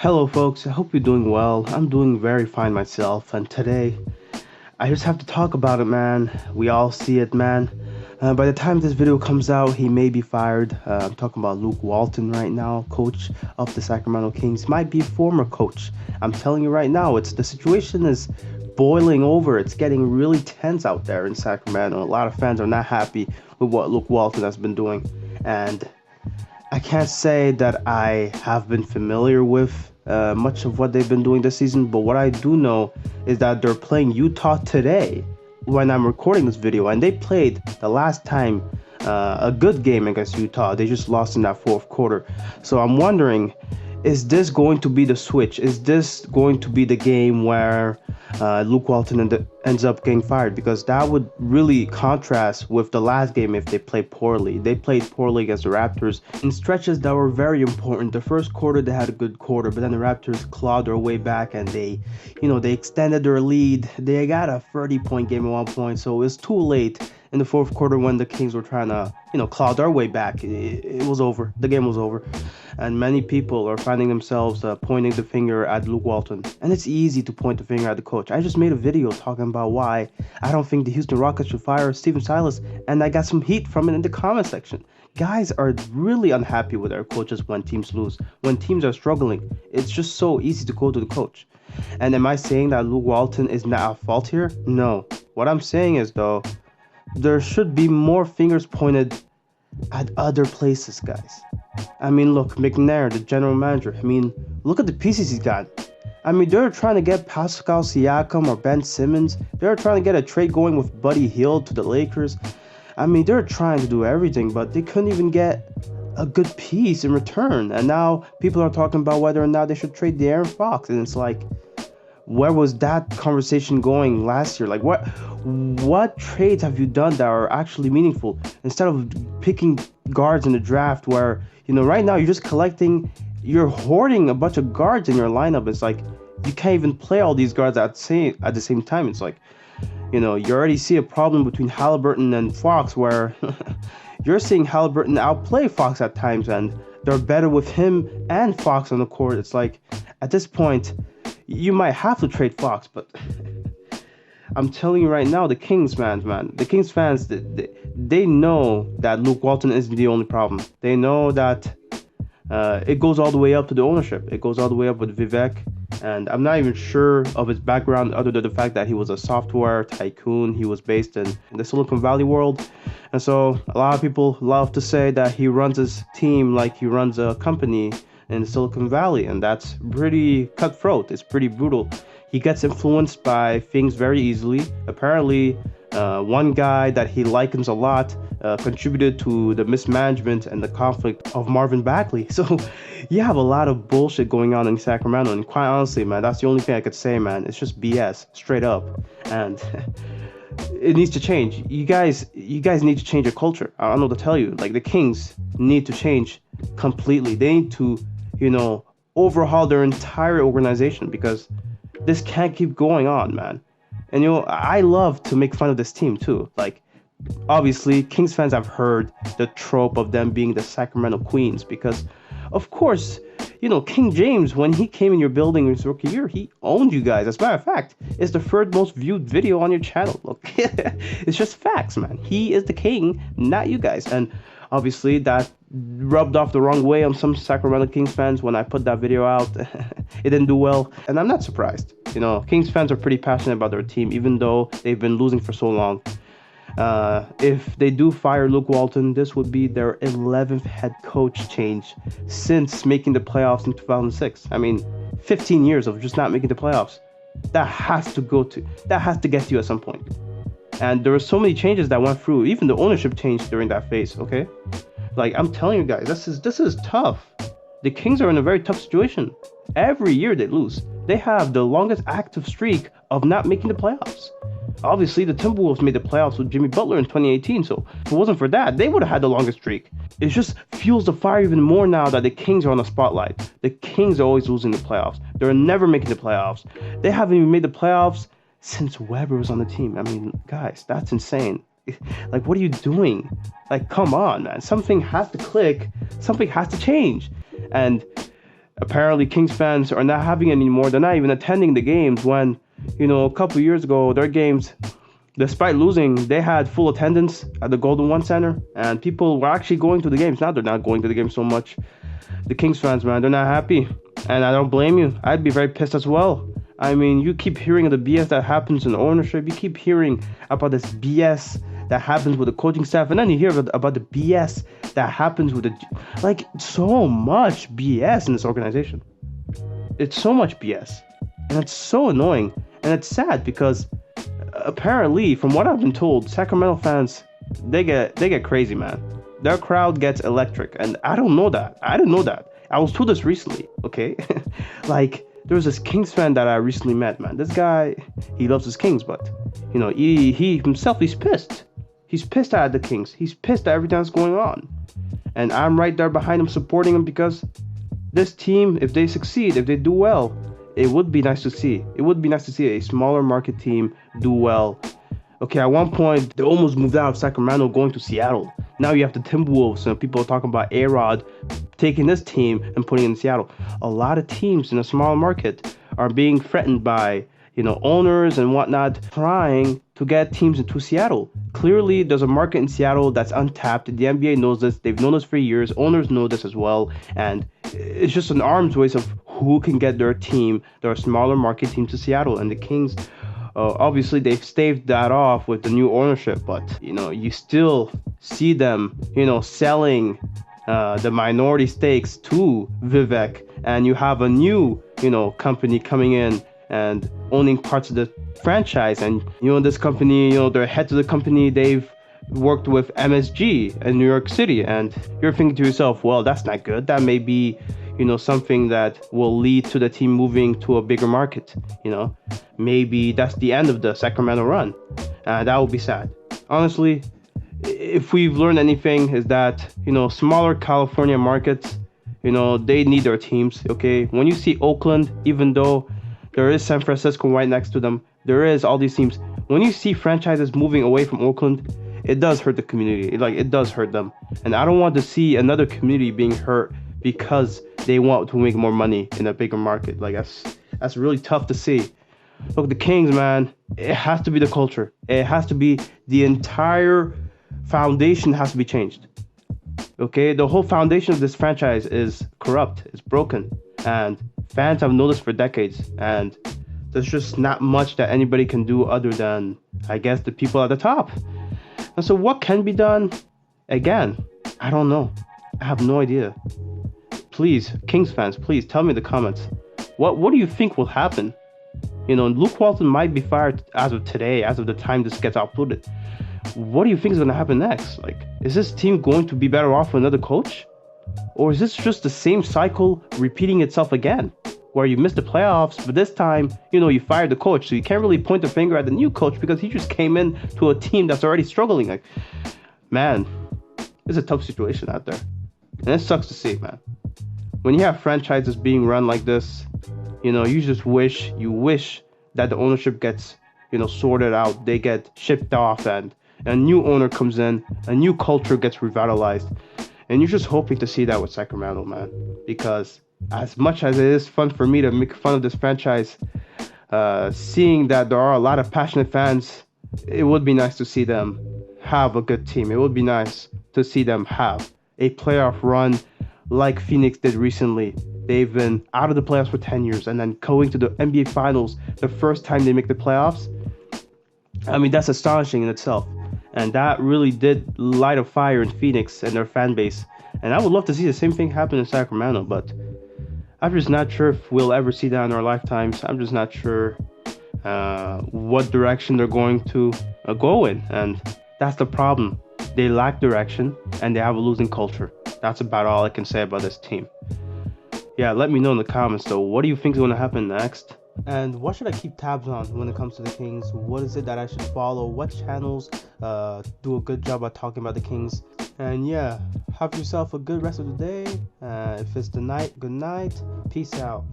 Hello, folks. I hope you're doing well. I'm doing very fine myself, and today I just have to talk about it, man. We all see it, man. By the time this video comes out, he may be fired. I'm talking about Luke Walton right now, coach of the Sacramento Kings. Might be a former coach. I'm telling you right now, the situation is boiling over. It's getting really tense out there in Sacramento. A lot of fans are not happy with what Luke Walton has been doing, and I can't say that I have been familiar with much of what they've been doing this season, but what I do know is that they're playing Utah today when I'm recording this video, and they played the last time a good game against Utah. They just lost in that fourth quarter. So I'm wondering, is this going to be the switch? Is this going to be the game where Luke Walton ends up getting fired? Because that would really contrast with the last game if they played poorly. They played poorly against the Raptors in stretches that were very important. The first quarter, they had a good quarter, but then the Raptors clawed their way back and they extended their lead. They got a 30-point game at one point, so it's too late in the fourth quarter when the Kings were trying to, claw their way back. It was over. The game was over. And many people are finding themselves pointing the finger at Luke Walton. And it's easy to point the finger at the coach. I just made a video talking about why I don't think the Houston Rockets should fire Stephen Silas, and I got some heat from it in the comment section. Guys are really unhappy with their coaches when teams lose. When teams are struggling, it's just so easy to go to the coach. And am I saying that Luke Walton is not at fault here? No. What I'm saying is, though, there should be more fingers pointed at other places, guys. I mean, look, McNair, the general manager. I mean, look at the pieces he's got. I mean, they're trying to get Pascal Siakam or Ben Simmons. They're trying to get a trade going with Buddy Hield to the Lakers. I mean, they're trying to do everything, but they couldn't even get a good piece in return. And now people are talking about whether or not they should trade De'Aaron Fox. And it's like, where was that conversation going last year? Like, what trades have you done that are actually meaningful instead of picking guards in the draft where, right now you're hoarding a bunch of guards in your lineup. It's like you can't even play all these guards at the same time. It's like, you already see a problem between Halliburton and Fox where you're seeing Halliburton outplay Fox at times, and they're better with him and Fox on the court. It's like, at this point, you might have to trade Fox, but I'm telling you right now, the Kings fans, they know that Luke Walton isn't the only problem. They know that it goes all the way up to the ownership. It goes all the way up with Vivek, and I'm not even sure of his background other than the fact that he was a software tycoon. He was based in the Silicon Valley world, and so a lot of people love to say that he runs his team like he runs a company in Silicon Valley, and that's pretty cutthroat. It's pretty brutal. He gets influenced by things very easily. Apparently, one guy that he likens a lot contributed to the mismanagement and the conflict of Marvin Bagley. So you have a lot of bullshit going on in Sacramento, and quite honestly, man, that's the only thing I could say, man. It's just BS, straight up, and it needs to change. You guys need to change your culture. I don't know what to tell you. Like, the Kings need to change completely. They need to, overhaul their entire organization, because this can't keep going on, man. And I love to make fun of this team too. Like, obviously, Kings fans have heard the trope of them being the Sacramento Queens, because, of course, King James, when he came in your building in his rookie year, he owned you guys. As a matter of fact, it's the third most viewed video on your channel. Look, it's just facts, man. He is the king, not you guys. And obviously, that rubbed off the wrong way on some Sacramento Kings fans when I put that video out. It didn't do well, and I'm not surprised. Kings fans are pretty passionate about their team, even though they've been losing for so long. If they do fire Luke Walton, this would be their 11th head coach change since making the playoffs in 2006. I mean, 15 years of just not making the playoffs. That has to get to you at some point. And there were so many changes that went through. Even the ownership changed during that phase, okay? Like, I'm telling you guys, this is tough. The Kings are in a very tough situation. Every year they lose. They have the longest active streak of not making the playoffs. Obviously, the Timberwolves made the playoffs with Jimmy Butler in 2018, so if it wasn't for that, they would have had the longest streak. It just fuels the fire even more now that the Kings are on the spotlight. The Kings are always losing the playoffs. They're never making the playoffs. They haven't even made the playoffs since Weber was on the team. I mean, guys, that's insane. Like, what are you doing? Like, come on, man. Something has to click. Something has to change. And Apparently, Kings fans are not having it anymore. They're not even attending the games when, a couple years ago, their games, despite losing, they had full attendance at the Golden One Center, and people were actually going to the games. Now they're not going to the games so much. The Kings fans, man, they're not happy, and I don't blame you. I'd be very pissed as well. I mean, you keep hearing of the BS that happens in ownership. You keep hearing about this BS that happens with the coaching staff, and then you hear about the BS that happens with so much BS in this organization. It's so much BS, and it's so annoying, and it's sad because apparently, from what I've been told, Sacramento fans they get crazy, man. Their crowd gets electric, and I don't know that. I didn't know that. I was told this recently, okay? There was this Kings fan that I recently met, man. This guy, he loves his Kings, but he himself, he's pissed. He's pissed at the Kings. He's pissed at everything that's going on, and I'm right there behind him, supporting him because this team, if they succeed, if they do well, it would be nice to see. It would be nice to see a smaller market team do well. Okay, at one point, they almost moved out of Sacramento, going to Seattle. Now you have the Timberwolves, and people are talking about A-Rod taking this team and putting it in Seattle. A lot of teams in a small market are being threatened by, owners and whatnot, trying to get teams into Seattle. Clearly, there's a market in Seattle that's untapped. The NBA knows this. They've known this for years. Owners know this as well. And it's just an arms race of who can get their smaller market team to Seattle. And the Kings, obviously, they've staved that off with the new ownership. But, you still see them, selling the minority stakes to Vivek. And you have a new, company coming in and owning parts of the franchise. And this company, they're heads of the company, they've worked with MSG in New York City, and you're thinking to yourself, well, that's not good. That may be something that will lead to the team moving to a bigger market. Maybe that's the end of the Sacramento run, and that would be sad. Honestly, if we've learned anything, is that smaller California markets, they need their teams. Okay, when you see Oakland, even though there is San Francisco right next to them, there is all these teams. When you see franchises moving away from Oakland, it does hurt the community. It does hurt them. And I don't want to see another community being hurt because they want to make more money in a bigger market. That's really tough to see. Look, the Kings, man, it has to be the culture. It has to be the entire foundation has to be changed. Okay, the whole foundation of this franchise is corrupt. It's broken. And fans have noticed for decades, and there's just not much that anybody can do other than, I guess, the people at the top. And so what can be done? Again, I don't know. I have no idea. Please, Kings fans, please tell me in the comments. What do you think will happen? Luke Walton might be fired as of today, as of the time this gets uploaded. What do you think is going to happen next? Is this team going to be better off with another coach? Or is this just the same cycle repeating itself again, where you missed the playoffs, but this time, you fired the coach, so you can't really point the finger at the new coach because he just came in to a team that's already struggling. Man, it's a tough situation out there. And it sucks to see, man. When you have franchises being run like this, you just wish that the ownership gets, sorted out. They get shipped off, and a new owner comes in, a new culture gets revitalized. And you're just hoping to see that with Sacramento, man. Because as much as it is fun for me to make fun of this franchise, seeing that there are a lot of passionate fans, it would be nice to see them have a good team. It would be nice to see them have a playoff run like Phoenix did recently. They've been out of the playoffs for 10 years and then going to the NBA Finals the first time they make the playoffs. I mean, that's astonishing in itself. And that really did light a fire in Phoenix and their fan base. And I would love to see the same thing happen in Sacramento, but I'm just not sure if we'll ever see that in our lifetimes. I'm just not sure what direction they're going to go in. And that's the problem. They lack direction and they have a losing culture. That's about all I can say about this team. Yeah, let me know in the comments though. What do you think is going to happen next? And what should I keep tabs on when it comes to the Kings? What is it that I should follow? What channels do a good job at talking about the Kings? And yeah, have yourself a good rest of the day. If it's the night, good night. Peace out.